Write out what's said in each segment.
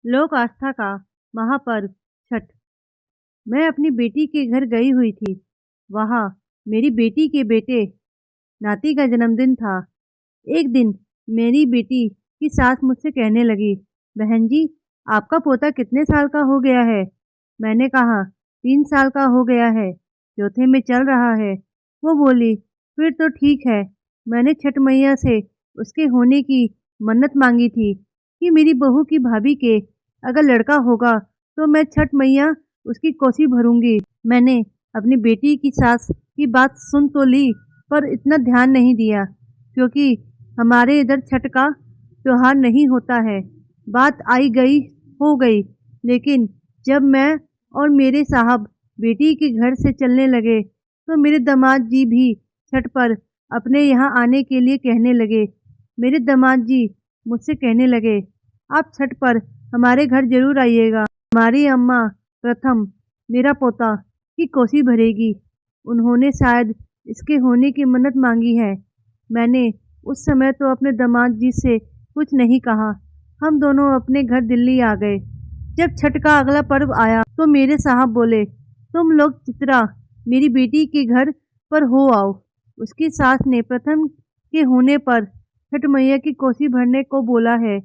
लोक आस्था का महापर्व छठ। मैं अपनी बेटी के घर गई हुई थी। वहाँ मेरी बेटी के बेटे नाती का जन्मदिन था। एक दिन मेरी बेटी की सास मुझसे कहने लगी, बहन जी, आपका पोता कितने साल का हो गया है? मैंने कहा, 3 साल का हो गया है, चौथे में चल रहा है। वो बोली, फिर तो ठीक है। मैंने छठ मैया से उसके होने की मन्नत मांगी थी कि मेरी बहू की भाभी के अगर लड़का होगा तो मैं छठ मैया उसकी कोसी भरूंगी। मैंने अपनी बेटी की सास की बात सुन तो ली, पर इतना ध्यान नहीं दिया क्योंकि हमारे इधर छठ का त्योहार नहीं होता है। बात आई गई हो गई, लेकिन जब मैं और मेरे साहब बेटी के घर से चलने लगे तो मेरे दामाद जी भी छठ पर अपने यहाँ आने के लिए कहने लगे। मेरे दामाद जी मुझसे कहने लगे, आप छठ पर हमारे घर जरूर आइएगा। हमारी अम्मा प्रथम मेरा पोता की कोसी भरेगी। उन्होंने शायद इसके होने की मन्नत मांगी है। मैंने उस समय तो अपने दामाद जी से कुछ नहीं कहा। हम दोनों अपने घर दिल्ली आ गए। जब छठ का अगला पर्व आया तो मेरे साहब बोले, तुम लोग चित्रा मेरी बेटी के घर पर हो आओ। उसकी सास ने प्रथम के होने पर छठ मैया की कोसी भरने को बोला है।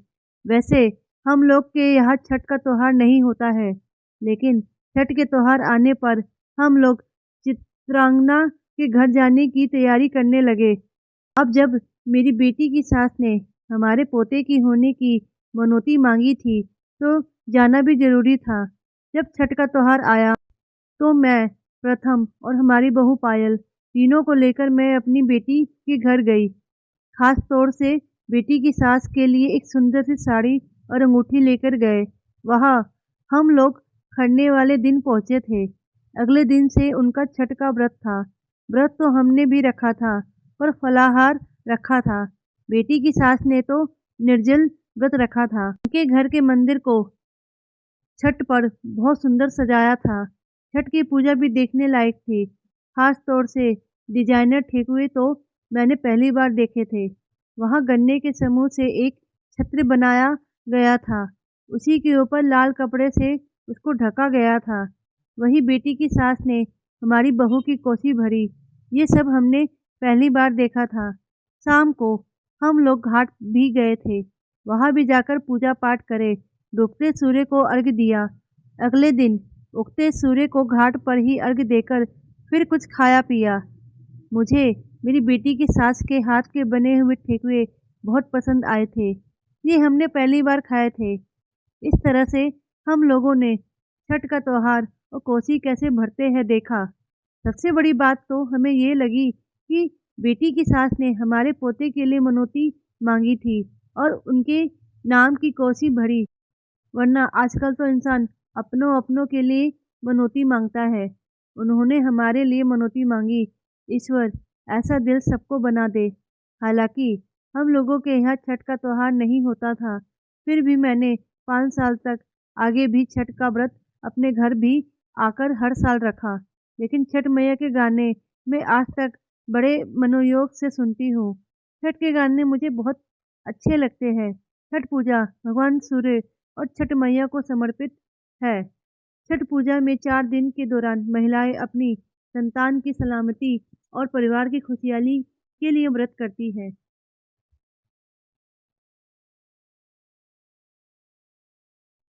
वैसे हम लोग के यहाँ छठ का त्योहार नहीं होता है, लेकिन छठ के त्योहार आने पर हम लोग चित्रांगना के घर जाने की तैयारी करने लगे। अब जब मेरी बेटी की सास ने हमारे पोते की होने की मनौती मांगी थी, तो जाना भी जरूरी था। जब छठ का त्योहार आया तो मैं, प्रथम और हमारी बहू पायल तीनों को लेकर मैं अपनी बेटी के घर गई। खास तौर से बेटी की सास के लिए एक सुंदर सी साड़ी और अंगूठी लेकर गए। वहाँ हम लोग खड़ने वाले दिन पहुँचे थे। अगले दिन से उनका छठ का व्रत था। व्रत तो हमने भी रखा था, पर फलाहार रखा था। बेटी की सास ने तो निर्जल व्रत रखा था। उनके घर के मंदिर को छठ पर बहुत सुंदर सजाया था। छठ की पूजा भी देखने लायक थी। खास तौर से डिजाइनर ठेकुए तो मैंने पहली बार देखे थे। वहाँ गन्ने के समूह से एक छत्र बनाया गया था। उसी के ऊपर लाल कपड़े से उसको ढका गया था। वही बेटी की सास ने हमारी बहू की कोसी भरी। ये सब हमने पहली बार देखा था। शाम को हम लोग घाट भी गए थे। वहाँ भी जाकर पूजा पाठ करे, डूबते सूर्य को अर्घ्य दिया। अगले दिन उगते सूर्य को घाट पर ही अर्घ्य देकर फिर कुछ खाया पिया। मुझे मेरी बेटी की सास के हाथ के बने हुए ठेकुए बहुत पसंद आए थे। ये हमने पहली बार खाए थे। इस तरह से हम लोगों ने छठ का त्योहार और कोसी कैसे भरते हैं देखा। सबसे बड़ी बात तो हमें ये लगी कि बेटी की सास ने हमारे पोते के लिए मनौती मांगी थी और उनके नाम की कोसी भरी। वरना आजकल तो इंसान अपनों अपनों के लिए मनौती मांगता है। उन्होंने हमारे लिए मनौती मांगी। ईश्वर ऐसा दिल सबको बना दे। हालांकि हम लोगों के यहाँ छठ का त्योहार नहीं होता था, फिर भी मैंने 5 साल तक आगे भी छठ का व्रत अपने घर भी आकर हर साल रखा। लेकिन छठ मैया के गाने मैं आज तक बड़े मनोयोग से सुनती हूँ। छठ के गाने मुझे बहुत अच्छे लगते हैं। छठ पूजा भगवान सूर्य और छठ मैया को समर्पित है। छठ पूजा में 4 दिन के दौरान महिलाएं अपनी संतान की सलामती और परिवार की खुशहाली के लिए व्रत करती हैं।